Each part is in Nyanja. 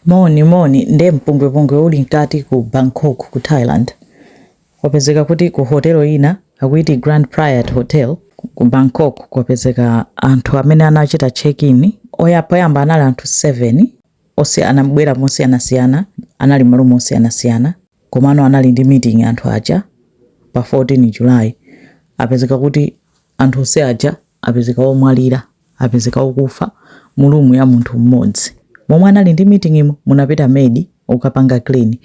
Moni nde mpungwepungwe uli nkati ku Bangkok ku Thailand. Kwapezeka kuti ku hotelo ina akuiti Grand Prairie Hotel ku Bangkok kwapezeka anthu amene anachita check-in. Poyamba anali anthu 7 onse anabwera mosiyanasiyana, anali malo mosiyanasiyana, komano anali ndi meeting anthu aja pa 14 July. Apezeka kuti anthu onse aja apezeka omwalira, apezeka okufa mu room ya munthu mmodzi. Momwe anali ndi meeting imo munapita medi ukapanga clean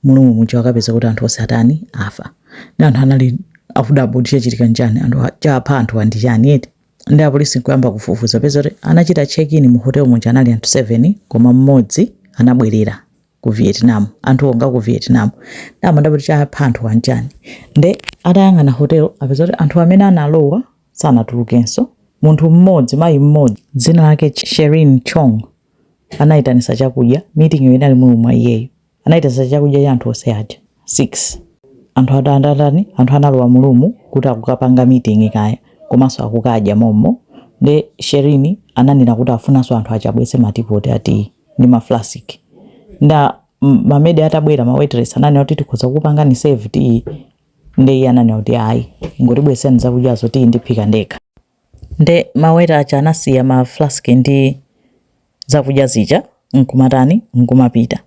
mulungu muja wakapeza kuti anthu onse atani afa. Ndi anthu anali akudabwa chichitika njani, anthu chapha anthu andi chani eti. Ndi apolisi kuyamba kufufuza peza kuti anachita check-in mu hotel muja anali anthu 7 koma mmodzi anabwerera ku Vietnam, anthu onga ku Vietnam. Ndamanda kuti chapha anthu anjani. Nde atayang'ana hotel apeza kuti anthu amene analowa sanatulukenso. Munthu mmodzi, mayi mmodzi, dzina lake Sherin Chong, anaitanisa chakudya. Meeting iyo inali mulumwa iyeyo. Anaitanisa chakudya ya anthu onse aja 6. Anthu atandatani, anthu analowa mulumu kuti akukapanga meeting kaya, komanso akukadya momo. Nde Sherin ananena kuti afunanso anthu achabwese matipoti ati ndi maflasiki. Nda mamedi atabwera ma waitress ananena kuti tikhoza kupanga ni save tea. Nde iye ananena kuti ayi, ngotibweseni zakudyazo tea ndiphika ndekha. Nde maweta acha anasiya ma flask ndi zakudya zija nkumatani nkumapita.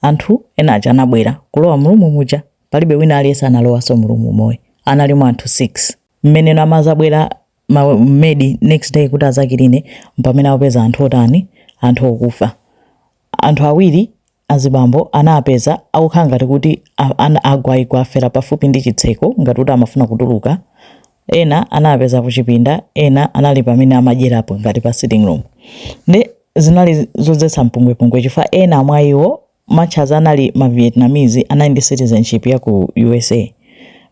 Anthu ena aja anabwera kulowa mulumu muja palibe wina aliyense analowa so mulumu moyo. Anali mu anthu 6. Mmene namazabwera medi next day kuti azakirine mpamene apeza anthu otani, anthu okufa. Anthu awiri azibambo anapeza akukhala ngati kuti agwa afera pafupi ndi chitseko ngati kuti amafuna kutuluka. Ena anapeza kuchipinda, ena anali pamene amadyerapo ngati pa sitting room. Nde zinali zodzetsa mpungwepungwe chifukwa ena mwa iwo machaza anali ma Vietnamese, anali ndi citizenship ya ku USA.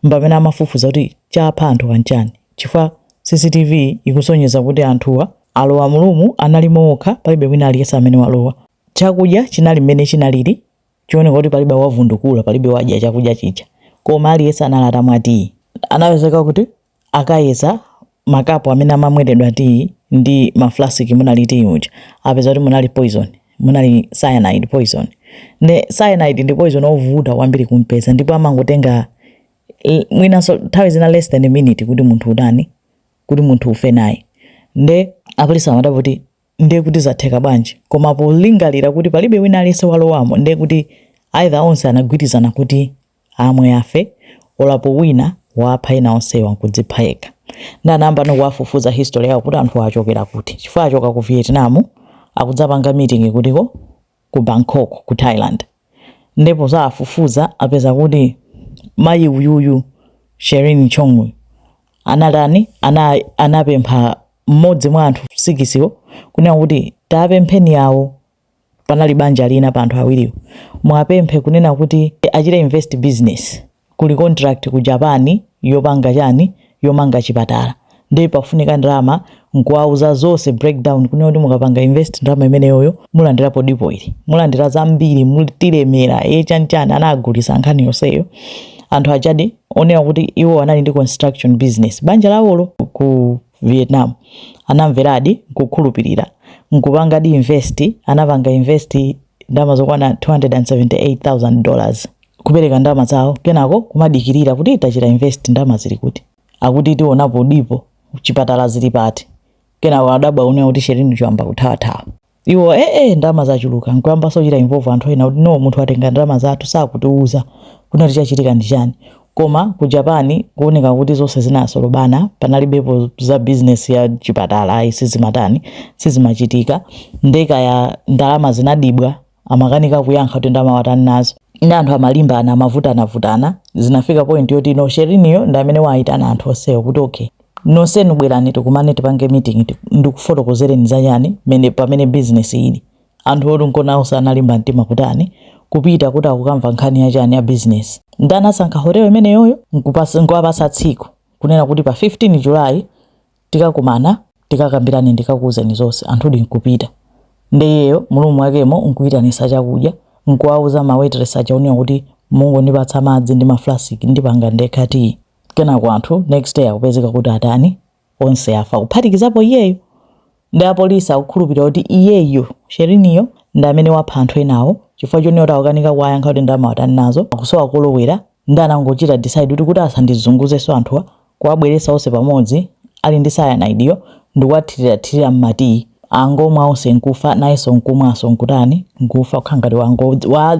Mpamene amafufuza kuti chapha anthu anjani chifukwa CCTV ikusonyeza kuti anthuwa alowa mulumu anali mokha, palibe wina aliyense amene walowa. Chakudya chinali mmene chinalili, chioneka kuti palibe wavundukula, palibe wadya chakudya chicha, koma aliyense anali atamwa tea. Anapezeka kuti akayeza makapu amene amamweredwa tea ndi maflasiki munali tea muja, apeza kuti munali poison, munali cyanide poison. Ne cyanide ndi poison ovuta kwambiri kumpeza, ndipo amangotenga mwinaso nthawi zina less than a minute kuti munthu udani, kuti munthu ufe naye. Nde apolisi amati kuti ndiye kuti zatheka bwanji, koma polingalira kuti palibe wina aliyense walowamo, ndiye kuti either onse anagwirizana kuti amwe afe olapo wina wapha ena onsewa nkudzipha yekha. Nda anayamba nokuwafufuza history yawo kuti anthu achokera kuti. Chifukwa achoka ku Vietnam akudzapanga meeting kutiko ku Bangkok ku Thailand. Ndipo zafufuza apeza kuti mayi uyuyu Sherin Chong anapempha mmodzi mwa anthu 6 kunena kuti tapempheni yawo. Panali banja lina pa anthu awiriwo, mwapemphe kunena kuti achite invest business kuli contract ku Japan yopanga chani, yomanga chipatala. Ndipo pafunika ndalama nkuwauza zonse breakdown kunena kuti mukapanga invest ndalama imeneyo mulandirapo deposit, mulandira zambiri, mulitilemera chanchani. Anagulisa nkhani yonseyo. Anthu ajadi onena kuti iwo anali ndi construction business banja lawolo ku Vietnam. Anamveradi kukhulupirira nkupanga di invest, anapanga invest ndalama zokwana $278,000 kupereka ndalama zawo. Kenako kumadikirira kuti itachita invest ndalama zili kuti akuti tionapo dipo chipatala zili pati. Kenako adabwa unena kuti Sherin choyamba kuthawa. Iwo ndalama zachuluka nkuyamba sochita involve anthu ena kuti no, munthu atenga ndalama zathu sakutiuza kunati chachitika ndi chani. Koma ku Japan kuoneka kuti zonse zinasolobana, panalibepo za business ya chipatala sizimachitika. Ndeka ya ndalama zinadibwa, amakanika kuyankha kuti ndalama watani nazo. Ndi anthu amalimbana, amavutana, zinafika point yoti no, Sheriniyo ndi amene waitana anthu onsewo kuti okay, nonsenu bwerani tikumane tipange meeting ndikufotokozereni zachani pamene business ili. Anthu oti nkonawo sanalimba mtima kutani kupita kuti akukamva nkhani yachani ya business. Ndanasankha hotel imeneyoyo nkuwapasa tsiku kunena kuti pa 15 July tikakumana tikakambirane ndikakuuzeni zonse. Anthu odi nkupita. Ndeyeyo mulumu wakemo nkuyitanisa chakudya, nkuwauza ma waitress aja unena kuti mungondipatsa madzi ndi maflasiki ndipanga ndekha tea. Kenako anthu next day akupezeka kuti atani onse afa kuphatikizapo iyeyo. Ndi apolisi akukhulupirira kuti iyeyo Sheriniyo ndi amene wapha anthu enawo chifukwa chonera wakanika wayankha kuti ndalama watani nazo akusowa kulowera ndi anangochita decide kuti asandizunguzenso anthuwa kuwabweretsa onse pamodzi ali ndi cyanide ndikuwathirira mmatiyi angomwe onse nkufa nayenso nkumwaso nkutani nkufa kukhangati wango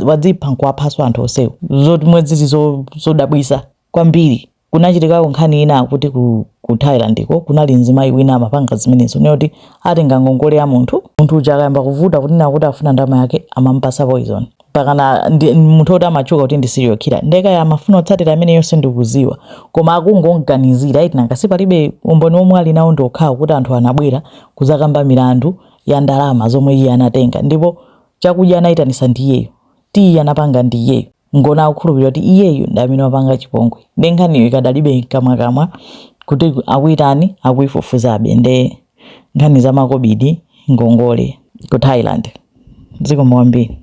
wadzipha nkuwaphaso anthu onsewo zoti mwezi zodabwisa kwambiri. Kunachitikako nkhani ina kuti ku Thailand kunali mzimayi wina amapanga zimenezo noti atenga ngongole ya munthu uja akayamba kuvuta kuti nakuti afuna ndalama yake amampasa poison pakana munthu oti amachuka kuti ndi serial killer ndeka amafuna otsatira amene yonse ndikuziwa koma akungoganizira iti nanga sipalibe umboni omwe ali nawo ndokhawo kuti anthu anabwera kuzakamba milandu ya ndalama zomwe iye anatenga ndipo chakudya anayitanisa ndiyeyo tiye anapanga ndiyeyo ngona akukhulupirira kuti iyeyo ndi amene wapanga chipongwe nkhaniyo ikadalibe kamwa kuti akuitani akuifufuzabe nde nkhani za makobidi ngongole ku Thailand zikomo kwambiri.